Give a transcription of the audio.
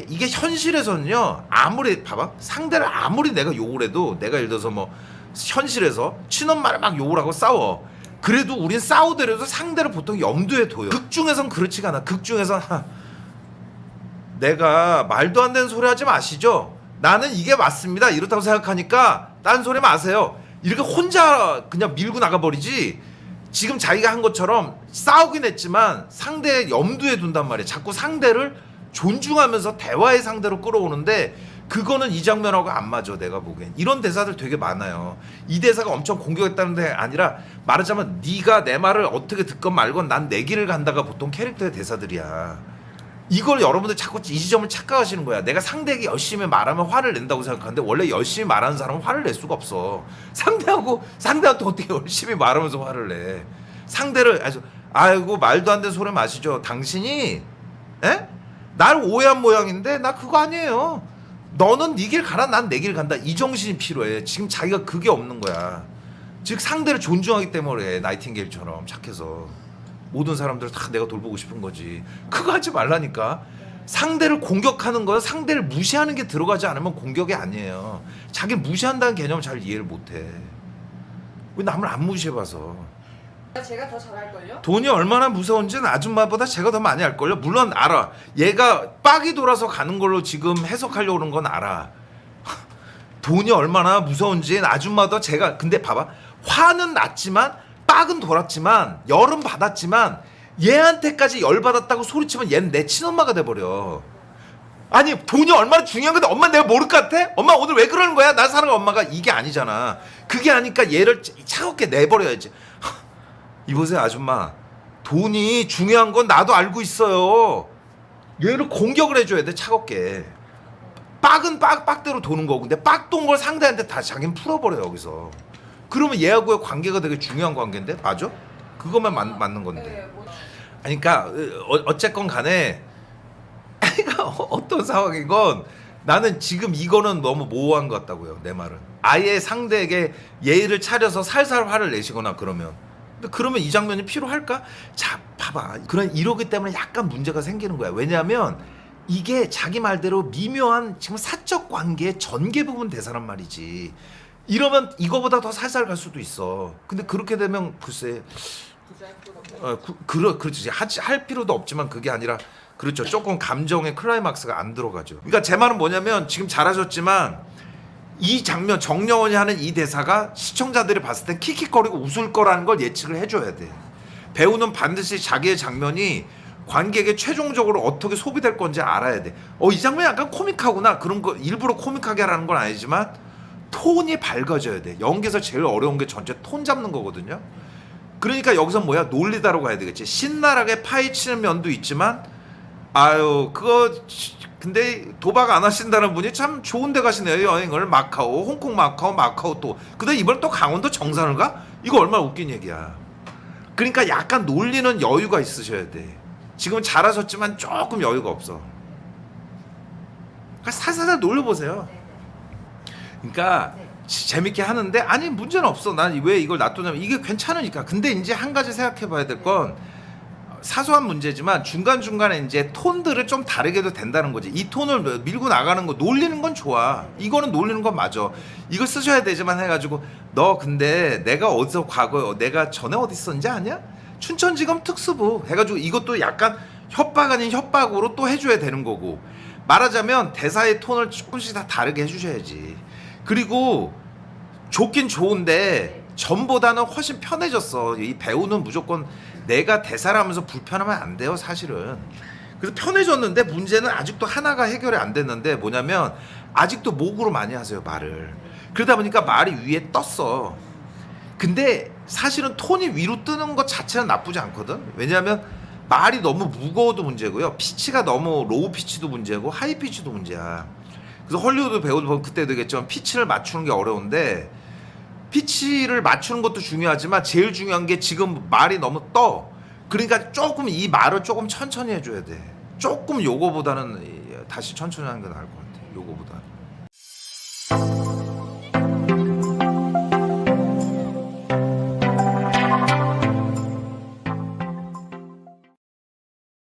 이게 현실에서는요, 아무리 봐봐, 상대를 아무리 내가 욕을 해도, 내가 예를 들어서 뭐 현실에서 친엄마를 막 욕을 하고 싸워, 그래도 우린 싸우더라도 상대를 보통 염두에 둬요. 극 중에선 그렇지가 않아. 극 중에선 내가 말도 안 되는 소리 하지 마시죠, 나는 이게 맞습니다, 이렇다고 생각하니까 딴 소리 마세요, 이렇게 혼자 그냥 밀고 나가버리지. 지금 자기가 한 것처럼 싸우긴 했지만 상대 염두에 둔단 말이야. 자꾸 상대를 존중하면서 대화의 상대로 끌어오는데, 그거는 이 장면하고 안 맞아. 내가 보기엔 이런 대사들 되게 많아요. 이 대사가 엄청 공격했다는 게 아니라, 말하자면 네가 내 말을 어떻게 듣건 말건 난 내 길을 간다가 보통 캐릭터의 대사들이야. 이걸 여러분들 자꾸 이 지점을 착각하시는 거야. 내가 상대에게 열심히 말하면 화를 낸다고 생각하는데, 원래 열심히 말하는 사람은 화를 낼 수가 없어. 상대한테 어떻게 열심히 말하면서 화를 내? 상대를 아이고 말도 안 되는 소리 마시죠. 당신이 날 오해한 모양인데 나 그거 아니에요. 너는 네 길 가라, 난 내 길 간다. 이 정신이 필요해. 지금 자기가 그게 없는 거야. 즉 상대를 존중하기 때문에 나이팅게일처럼 착해서 모든 사람들을 다 내가 돌보고 싶은 거지. 그거 하지 말라니까. 상대를 공격하는 건 상대를 무시하는 게 들어가지 않으면 공격이 아니에요. 자기를 무시한다는 개념을 잘 이해를 못해. 왜 남을 안 무시해봐서. 제가 더 잘할걸요? 돈이 얼마나 무서운지는 아줌마보다 제가 더 많이 알걸요. 물론 알아. 얘가 빡이 돌아서 가는 걸로 지금 해석하려고 그런 건 알아. 돈이 얼마나 무서운지는 아줌마도 제가. 근데 봐봐, 화는 났지만 빡은 돌았지만 열은 받았지만 얘한테까지 열 받았다고 소리치면 얘는 내 친엄마가 돼버려. 아니 돈이 얼마나 중요한 건데 엄마 내가 모를 것 같아? 엄마 오늘 왜 그러는 거야? 나 사랑하는 엄마가. 이게 아니잖아. 그게 아니까 얘를 차갑게 내버려야지. 이보세요 아줌마, 돈이 중요한 건 나도 알고 있어요. 얘를 공격을 해줘야 돼, 차갑게. 빡은 빡대로 도는 거고, 근데 빡 돈 걸 상대한테 다 자기는 풀어버려 여기서. 그러면 얘하고의 관계가 되게 중요한 관계인데, 맞아? 그것만 맞는 건데. 네, 아니, 그러니까 어쨌건 간에 그러니까 어떤 상황이건 나는 지금 이거는 너무 모호한 것 같다고요. 내 말은 아예 상대에게 예의를 차려서 살살 화를 내시거나 그러면. 근데 그러면 이 장면이 필요할까? 자, 봐봐. 이러기 때문에 약간 문제가 생기는 거야. 왜냐하면 이게 자기 말대로 미묘한 지금 사적 관계의 전개 부분 대사란 말이지. 이러면 이거보다 더 살살 갈 수도 있어. 근데 그렇게 되면 글쎄, 그렇지. 할 필요도 없지만 그게 아니라, 그렇죠, 조금 감정의 클라이막스가 안 들어가죠. 그러니까 제 말은 뭐냐면, 지금 잘하셨지만 이 장면, 정여원이 하는 이 대사가 시청자들이 봤을 때 킥킥거리고 웃을 거라는 걸 예측을 해줘야 돼. 배우는 반드시 자기의 장면이 관객에게 최종적으로 어떻게 소비될 건지 알아야 돼. 이 장면이 약간 코믹하구나, 그런 거 일부러 코믹하게 하라는 건 아니지만 톤이 밝아져야 돼. 연기에서 제일 어려운 게 전체 톤 잡는 거거든요. 그러니까 여기서 뭐야, 놀리다로 가야 되겠지. 신나게 파헤치는 면도 있지만, 아유 그거 근데 도박 안 하신다는 분이 참 좋은 데 가시네요. 여행을 마카오, 홍콩, 마카오 또 그다음 이번에 또 강원도 정선을 가? 이거 얼마나 웃긴 얘기야. 그러니까 약간 놀리는 여유가 있으셔야 돼. 지금은 잘하셨지만 조금 여유가 없어. 그러니까 살살 놀려보세요. 그러니까 재밌게 하는데, 아니 문제는 없어. 난 왜 이걸 놔두냐면 이게 괜찮으니까. 근데 이제 한 가지 생각해 봐야 될 건, 사소한 문제지만 중간중간에 이제 톤들을 좀 다르게 해도 된다는 거지. 이 톤을 밀고 나가는 거, 놀리는 건 좋아. 이거는 놀리는 건 맞아. 이거 쓰셔야 되지만 해가지고, 너 근데 내가 어디서 과거에 내가 전에 어디 있었는지 아냐? 춘천지검 특수부 해가지고 이것도 약간 협박 아닌 협박으로 또 해줘야 되는 거고. 말하자면 대사의 톤을 조금씩 다 다르게 해주셔야지. 그리고 좋긴 좋은데 전보다는 훨씬 편해졌어. 이 배우는 무조건 내가 대사를 하면서 불편하면 안 돼요, 사실은. 그래서 편해졌는데 문제는 아직도 하나가 해결이 안 됐는데, 뭐냐면 아직도 목으로 많이 하세요, 말을. 그러다 보니까 말이 위에 떴어. 근데 사실은 톤이 위로 뜨는 것 자체는 나쁘지 않거든. 왜냐하면 말이 너무 무거워도 문제고요, 피치가 너무 로우 피치도 문제고 하이 피치도 문제야. 그래서 헐리우드 배우들 보면 그때도 얘기했지만 피치를 맞추는 게 어려운데, 피치를 맞추는 것도 중요하지만 제일 중요한 게 지금 말이 너무 떠. 그러니까 조금 이 말을 조금 천천히 해줘야 돼. 조금 요거보다는 다시 천천히 하는 게 나을 것 같아. 요거보다.